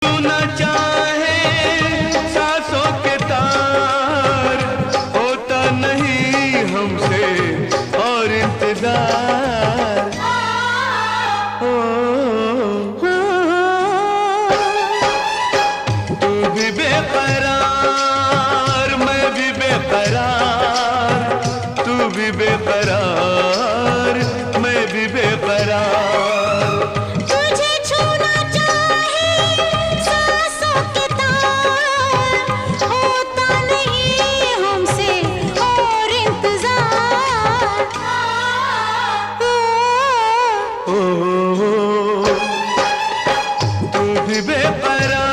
छूना चाहे सांसों के तार, होता नहीं हमसे और इंतजार। ओ, तू भी बेकरार, मैं भी बेकरार, तू भी बेकरार, मैं भी बेकरार। तुझे छूना चाहे सांसों के तार, होता नहीं हमसे और इंतजार। ओ, तू भी बेकरार,